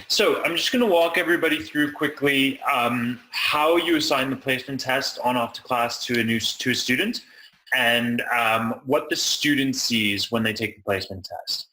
So I'm just going to walk everybody through quickly how you assign the placement test on off to class to a student, and what the student sees when they take the placement test.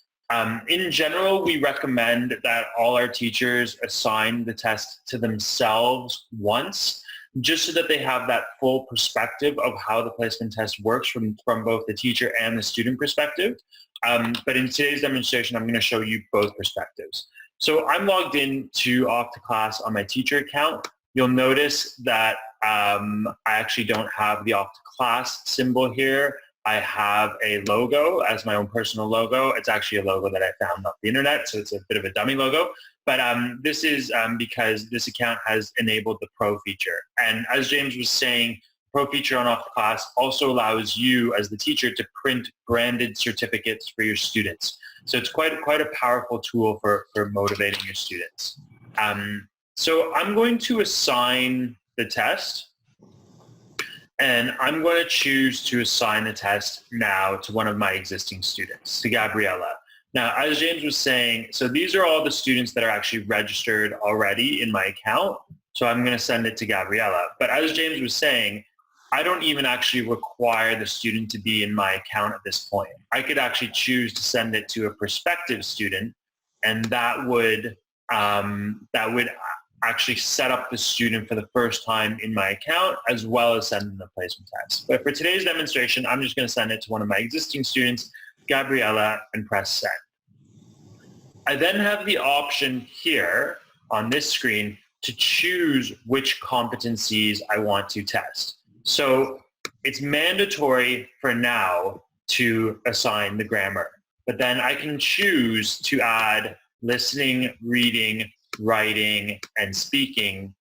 In general, we recommend that all our teachers assign the test to themselves once, just so that they have that full perspective of how the placement test works from both the teacher and the student perspective. But in today's demonstration, I'm going to show you both perspectives. So I'm logged in to off to class on my teacher account. You'll notice that I actually don't have the off to class symbol here. I have a logo as my own personal logo. It's actually a logo that I found off the internet, so it's a bit of a dummy logo. But this is because this account has enabled the Pro feature. And as James was saying, Pro feature on off to class also allows you as the teacher to print branded certificates for your students. So it's quite a powerful tool for motivating your students. So I'm going to assign the test, and I'm going to choose to assign the test now to one of my existing students, to Gabriella. Now, as James was saying, so these are all the students that are actually registered already in my account. So I'm going to send it to Gabriella. But as James was saying, I don't even actually require the student to be in my account at this point. I could actually choose to send it to a prospective student, and that would actually set up the student for the first time in my account, as well as send them the placement test. But for today's demonstration, I'm just going to send it to one of my existing students, Gabriella, and press send. I then have the option here on this screen to choose which competencies I want to test. So it's mandatory for now to assign the grammar, but then I can choose to add listening, reading, writing, and speaking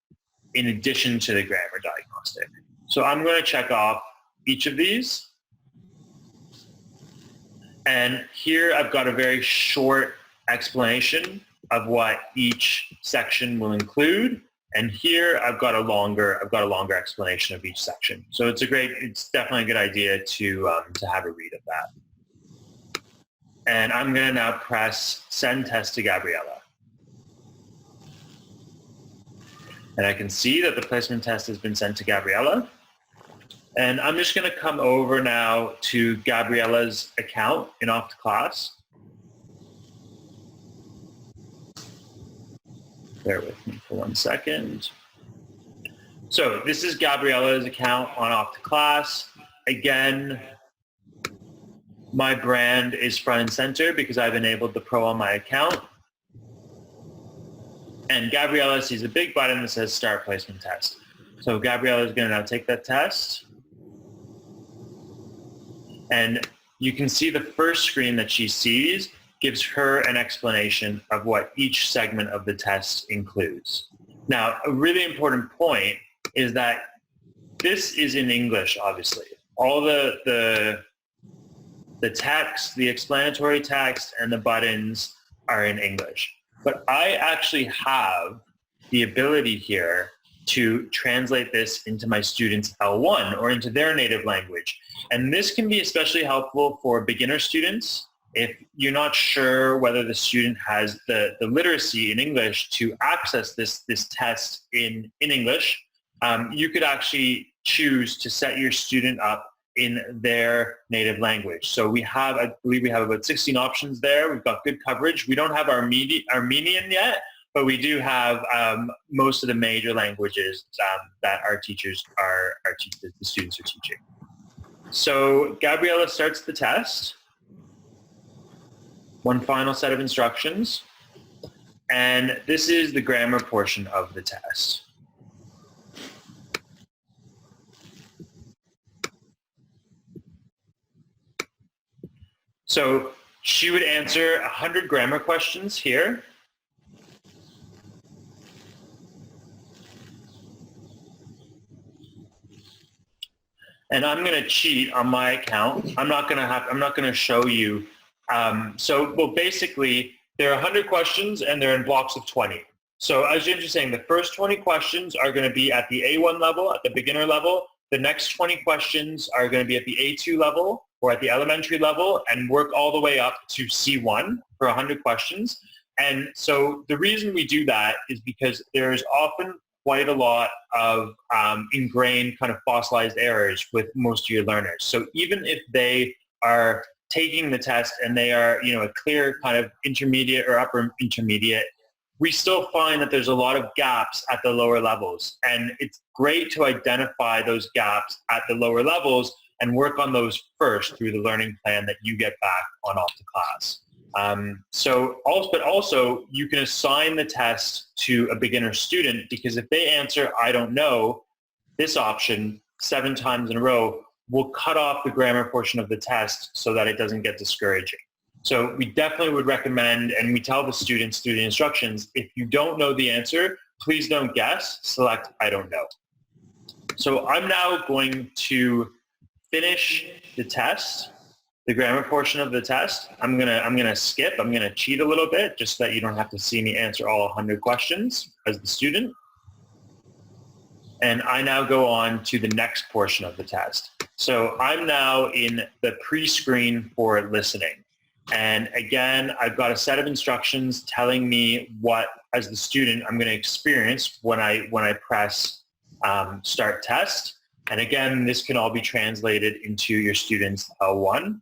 in addition to the grammar diagnostic. So I'm going to check off each of these. And here I've got a very short explanation of what each section will include. And here I've got a longer explanation of each section. So it's definitely a good idea to have a read of that. And I'm going to now press send test to Gabriella. And I can see that the placement test has been sent to Gabriella. And I'm just going to come over now to Gabriella's account in off to class. Bear with me for 1 second. So this is Gabriella's account on off to class. Again, my brand is front and center because I've enabled the Pro on my account. And Gabriella sees a big button that says Start Placement Test. So Gabriella is going to now take that test. And you can see the first screen that she sees gives her an explanation of what each segment of the test includes. Now, a really important point is that this is in English, obviously. All the text, the explanatory text, and the buttons are in English. But I actually have the ability here to translate this into my students' L1 or into their native language. And this can be especially helpful for beginner students. If you're not sure whether the student has the literacy in English to access this test in English, you could actually choose to set your student up in their native language. So I believe we have about 16 options there. We've got good coverage. We don't have Armenian yet, but we do have most of the major languages that the students are teaching. So Gabriella starts the test. One final set of instructions. And this is the grammar portion of the test. So she would answer 100 grammar questions here. And I'm going to cheat on my account. I'm not going to show you. Well, basically, there are 100 questions and they're in blocks of 20. So as James was saying, the first 20 questions are going to be at the A1 level, at the beginner level. The next 20 questions are going to be at the A2 level or at the elementary level and work all the way up to C1 for 100 questions. And so the reason we do that is because there's often quite a lot of ingrained kind of fossilized errors with most of your learners. So even if they are taking the test and they are, a clear kind of intermediate or upper intermediate, we still find that there's a lot of gaps at the lower levels. And it's great to identify those gaps at the lower levels and work on those first through the learning plan that you get back on off to class. But also you can assign the test to a beginner student, because if they answer, I don't know, this option 7 times in a row will cut off the grammar portion of the test so that it doesn't get discouraging. So we definitely would recommend, and we tell the students through the instructions, if you don't know the answer, please don't guess, select I don't know. So I'm now going to finish the test, the grammar portion of the test. I'm gonna skip. I'm gonna cheat a little bit just so that you don't have to see me answer all 100 questions as the student. And I now go on to the next portion of the test. So I'm now in the pre-screen for listening. And again, I've got a set of instructions telling me what, as the student, I'm going to experience when I press start test. And again, this can all be translated into your student's L1.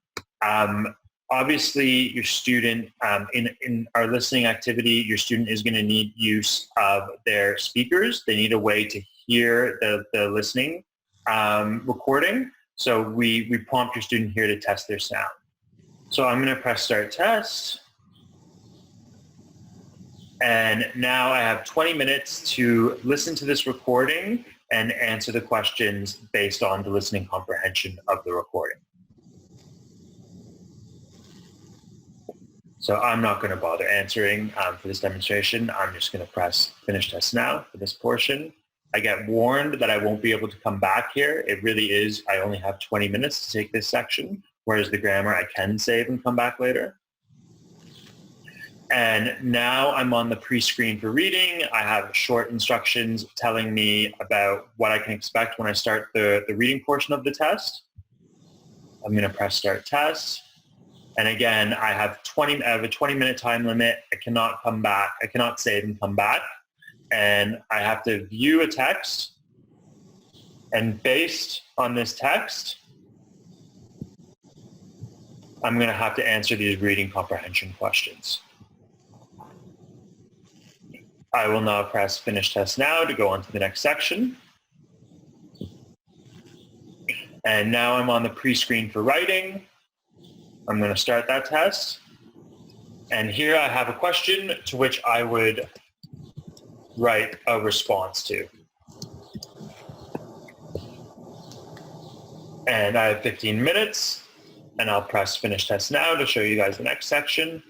Obviously, your student, in our listening activity, your student is going to need use of their speakers. They need a way to hear the listening recording. So we prompt your student here to test their sound. So I'm going to press start test. And now I have 20 minutes to listen to this recording and answer the questions based on the listening comprehension of the recording. So I'm not going to bother answering for this demonstration. I'm just going to press finish test now for this portion. I get warned that I won't be able to come back here. It really is, I only have 20 minutes to take this section, whereas the grammar I can save and come back later. And now I'm on the pre-screen for reading. I have short instructions telling me about what I can expect when I start the reading portion of the test. I'm going to press start test. And again, I have a 20-minute time limit. I cannot come back. I cannot save and come back. And I have to view a text. And based on this text, I'm going to have to answer these reading comprehension questions. I will now press finish test now to go on to the next section. And now I'm on the pre-screen for writing. I'm going to start that test. And here I have a question to which I would write a response to. And I have 15 minutes, and I'll press finish test now to show you guys the next section.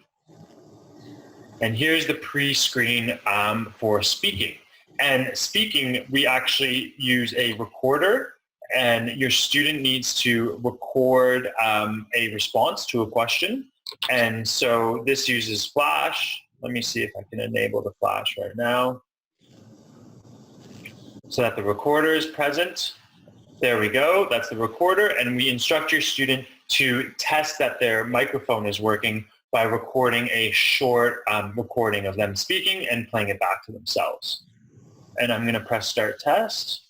And here's the pre-screen for speaking. And speaking, we actually use a recorder, and your student needs to record a response to a question. And so this uses Flash. Let me see if I can enable the Flash right now so that the recorder is present. There we go. That's the recorder. And we instruct your student to test that their microphone is working by recording a short recording of them speaking and playing it back to themselves. And I'm going to press start test.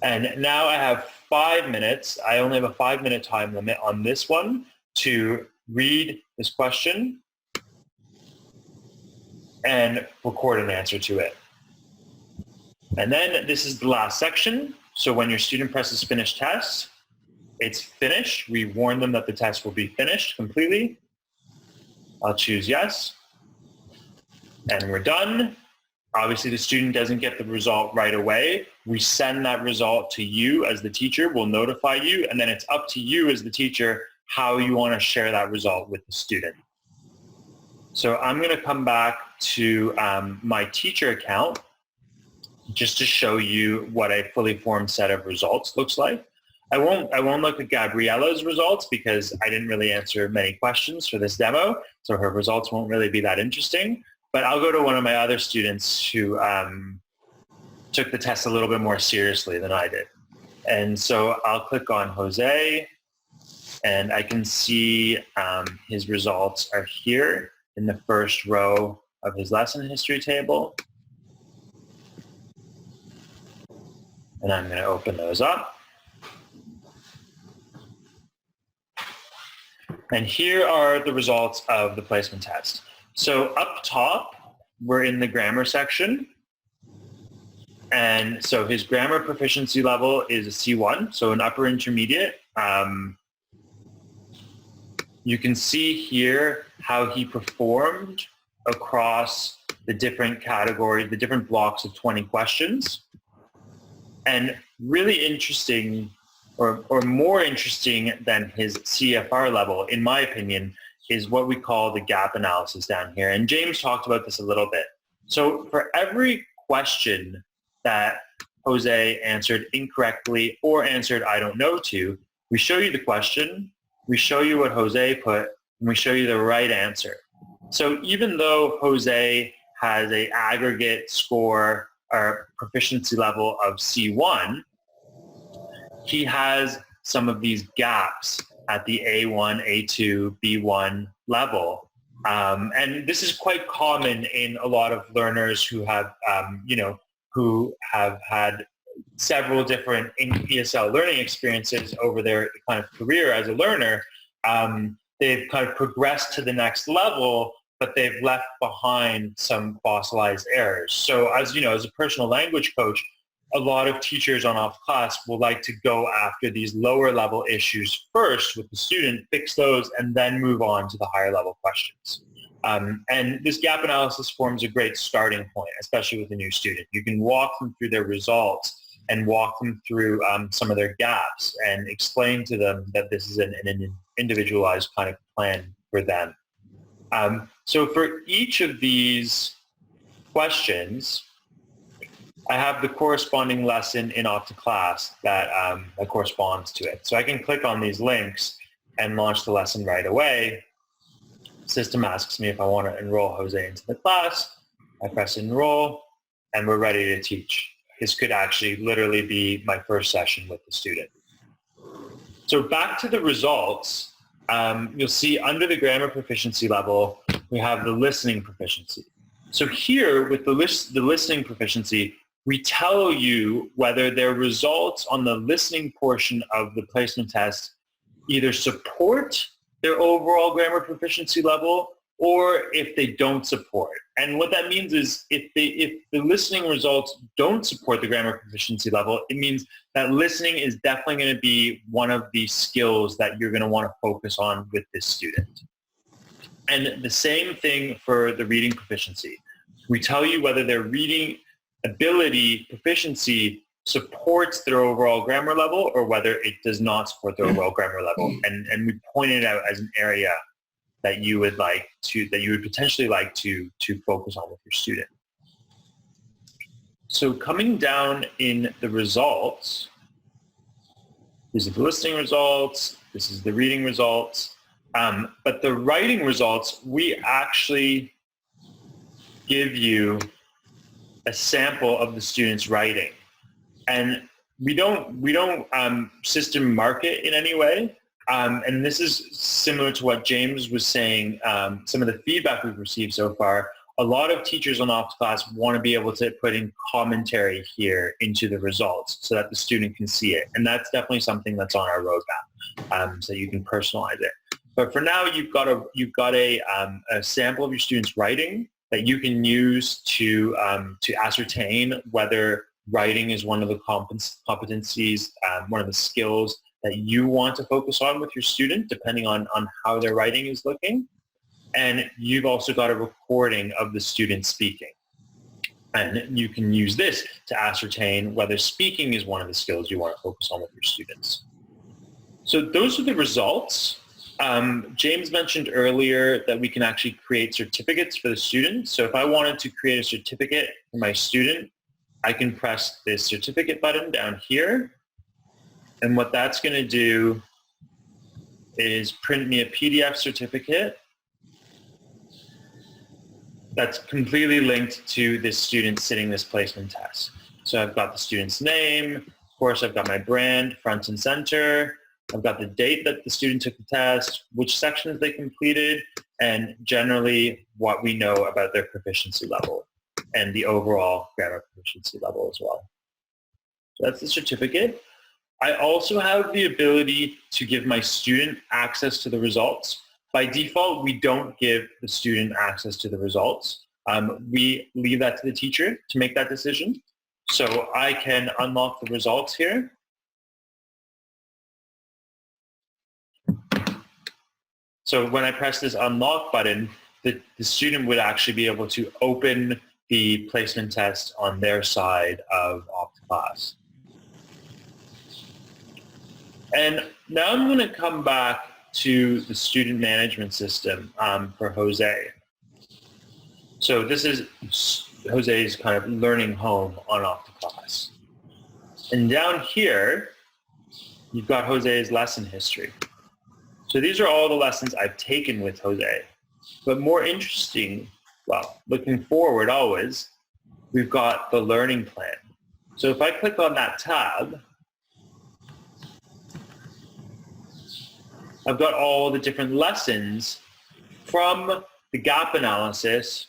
And now I have 5 minutes. I only have a 5-minute time limit on this one to read this question and record an answer to it. And then this is the last section. So when your student presses finish test, it's finished. We warn them that the test will be finished completely. I'll choose yes. And we're done. Obviously, the student doesn't get the result right away. We send that result to you as the teacher. We'll notify you. And then it's up to you as the teacher how you want to share that result with the student. So I'm going to come back to my teacher account just to show you what a fully formed set of results looks like. I won't look at Gabriella's results because I didn't really answer many questions for this demo, so her results won't really be that interesting. But I'll go to one of my other students who took the test a little bit more seriously than I did. And so I'll click on Jose, and I can see his results are here. in the first row of his lesson history table. And I'm going to open those up. And here are the results of the placement test. So up top, we're in the grammar section. And so his grammar proficiency level is a C1, so an upper intermediate. You can see here how he performed across the different categories, the different blocks of 20 questions. And really interesting, or more interesting than his CFR level, in my opinion, is what we call the gap analysis down here. And James talked about this a little bit. So for every question that Jose answered incorrectly or answered I don't know to, we show you the question, we show you what Jose put, and we show you the right answer. So even though Jose has an aggregate score or proficiency level of C1, he has some of these gaps at the A1, A2, B1 level. And this is quite common in a lot of learners who have, who have had several different ESL learning experiences over their kind of career as a learner. They've kind of progressed to the next level, but they've left behind some fossilized errors. So as you know, as a personal language coach, a lot of teachers on off class will like to go after these lower level issues first with the student, fix those, and then move on to the higher level questions. And this gap analysis forms a great starting point, especially with a new student. You can walk them through their results and walk them through some of their gaps and explain to them that this is an individualized kind of plan for them. So for each of these questions, I have the corresponding lesson in OptiClass that corresponds to it. So I can click on these links and launch the lesson right away. System asks me if I want to enroll Jose into the class. I press enroll, and we're ready to teach. This could actually literally be my first session with the student. So back to the results, you'll see under the grammar proficiency level, we have the listening proficiency. So here with the listening proficiency, we tell you whether their results on the listening portion of the placement test either support their overall grammar proficiency level or if they don't support. And what that means is if the listening results don't support the grammar proficiency level, it means that listening is definitely going to be one of the skills that you're going to want to focus on with this student. And the same thing for the reading proficiency. We tell you whether their reading ability proficiency supports their overall grammar level or whether it does not support their overall grammar level. And we point it out as an area that you would potentially like to focus on with your student. So coming down in the results, these are the listening results, this is the reading results, but the writing results, we actually give you a sample of the student's writing. And we don't system market in any way. And this is similar to what James was saying, some of the feedback we've received so far. A lot of teachers on OptiClass want to be able to put in commentary here into the results so that the student can see it. And that's definitely something that's on our roadmap, so you can personalize it. But for now, you've got a sample of your student's writing that you can use to ascertain whether writing is one of the competencies, one of the skills that you want to focus on with your student, depending on how their writing is looking. And you've also got a recording of the student speaking. And you can use this to ascertain whether speaking is one of the skills you want to focus on with your students. So those are the results. James mentioned earlier that we can actually create certificates for the student. So if I wanted to create a certificate for my student, I can press this certificate button down here. And what that's going to do is print me a PDF certificate that's completely linked to this student sitting this placement test. So I've got the student's name. Of course, I've got my brand front and center. I've got the date that the student took the test, which sections they completed, and generally what we know about their proficiency level and the overall grammar proficiency level as well. So that's the certificate. I also have the ability to give my student access to the results. By default, we don't give the student access to the results. We leave that to the teacher to make that decision. So I can unlock the results here. So when I press this unlock button, the student would actually be able to open the placement test on their side of OptClass. And now I'm going to come back to the student management system for Jose. So this is Jose's kind of learning home on OptClass. And down here, you've got Jose's lesson history. So these are all the lessons I've taken with Jose. But more interesting, well, looking forward always, we've got the learning plan. So if I click on that tab, I've got all the different lessons from the gap analysis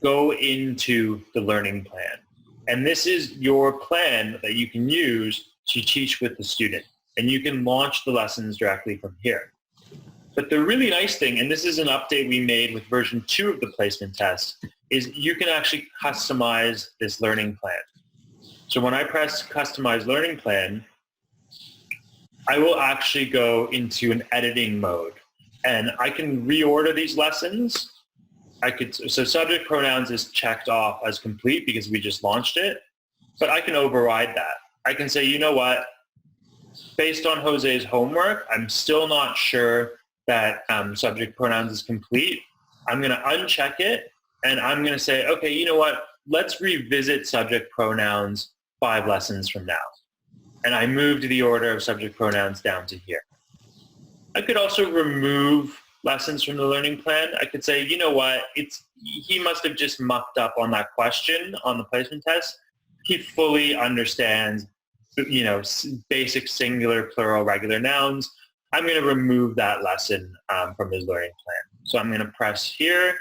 go into the learning plan. And this is your plan that you can use to teach with the student. And you can launch the lessons directly from here. But the really nice thing, and this is an update we made with version 2 of the placement test, is you can actually customize this learning plan. So when I press Customize Learning Plan, I will actually go into an editing mode. And I can reorder these lessons. So subject pronouns is checked off as complete because we just launched it. But I can override that. I can say, you know what? Based on Jose's homework, I'm still not sure that subject pronouns is complete. I'm going to uncheck it, and I'm going to say, okay, you know what? Let's revisit subject pronouns 5 lessons from now. And I moved the order of subject pronouns down to here. I could also remove lessons from the learning plan. I could say, you know what? He must have just mucked up on that question on the placement test. He fully understands, basic singular, plural, regular nouns. I'm going to remove that lesson from his learning plan. So I'm going to press here,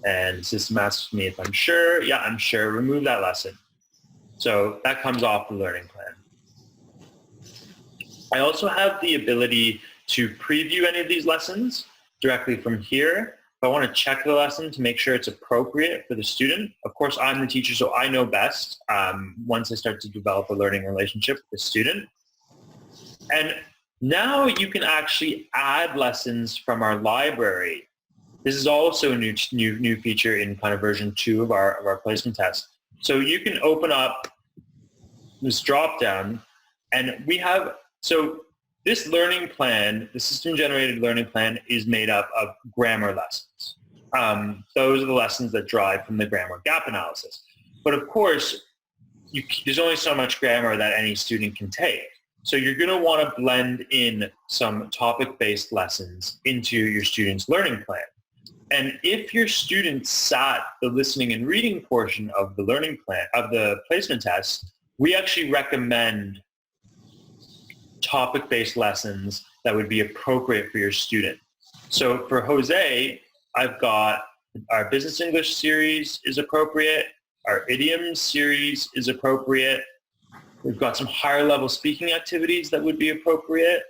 and the system asks me if I'm sure. Yeah, I'm sure. Remove that lesson. So that comes off the learning plan. I also have the ability to preview any of these lessons directly from here. If I want to check the lesson to make sure it's appropriate for the student, of course, I'm the teacher, so I know best once I start to develop a learning relationship with the student. And now you can actually add lessons from our library. This is also a new feature in kind of version 2 of our placement test. So you can open up this drop-down, and we have, so this learning plan, the system-generated learning plan, is made up of grammar lessons. Those are the lessons that drive from the grammar gap analysis. But of course, there's only so much grammar that any student can take. So you're going to want to blend in some topic-based lessons into your student's learning plan. And if your student sat the listening and reading portion of the learning plan, of the placement test, we actually recommend topic-based lessons that would be appropriate for your student. So for Jose, I've got our business English series is appropriate, our idioms series is appropriate, we've got some higher level speaking activities that would be appropriate,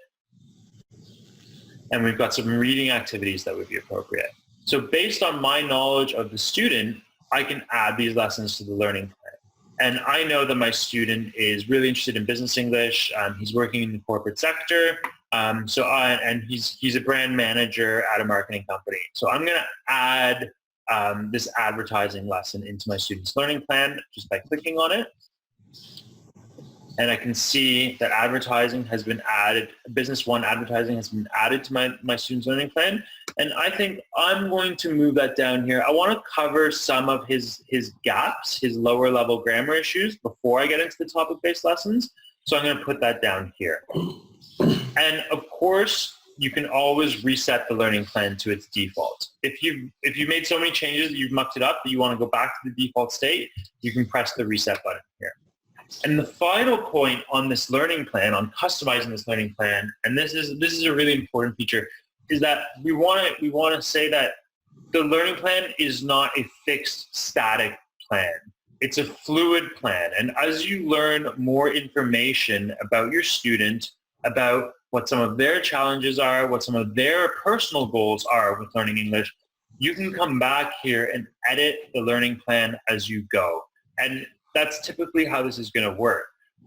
and we've got some reading activities that would be appropriate. So based on my knowledge of the student, I can add these lessons to the learning plan. And I know that my student is really interested in business English. He's working in the corporate sector. And he's a brand manager at a marketing company. So I'm going to add this advertising lesson into my student's learning plan just by clicking on it. And I can see that advertising has been added, Business One advertising has been added to my student's learning plan. And I think I'm going to move that down here. I want to cover some of his gaps, his lower level grammar issues before I get into the topic-based lessons. So I'm going to put that down here. And of course, you can always reset the learning plan to its default. If you made so many changes that you've mucked it up that you want to go back to the default state, you can press the reset button here. And the final point on this learning plan, on customizing this learning plan, and this is a really important feature, is that we want to say that the learning plan is not a fixed, static plan. It's a fluid plan. And as you learn more information about your student, about what some of their challenges are, what some of their personal goals are with learning English, you can come back here and edit the learning plan as you go. And that's typically how this is going to work.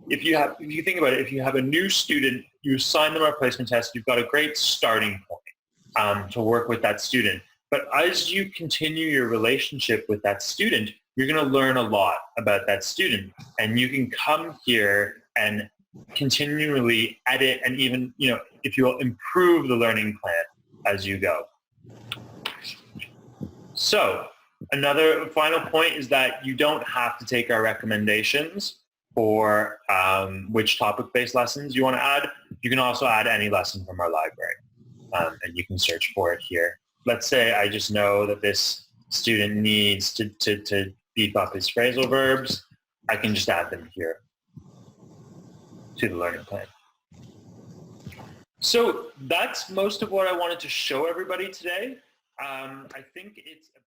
If you think about it, if you have a new student, you assign them a placement test, you've got a great starting point to work with that student. But as you continue your relationship with that student, you're going to learn a lot about that student. And you can come here and continually edit and even, if you will, improve the learning plan as you go. So another final point is that you don't have to take our recommendations for which topic-based lessons you want to add. You can also add any lesson from our library, and you can search for it here. Let's say I just know that this student needs to beef up his phrasal verbs. I can just add them here to the learning plan. So that's most of what I wanted to show everybody today. I think it's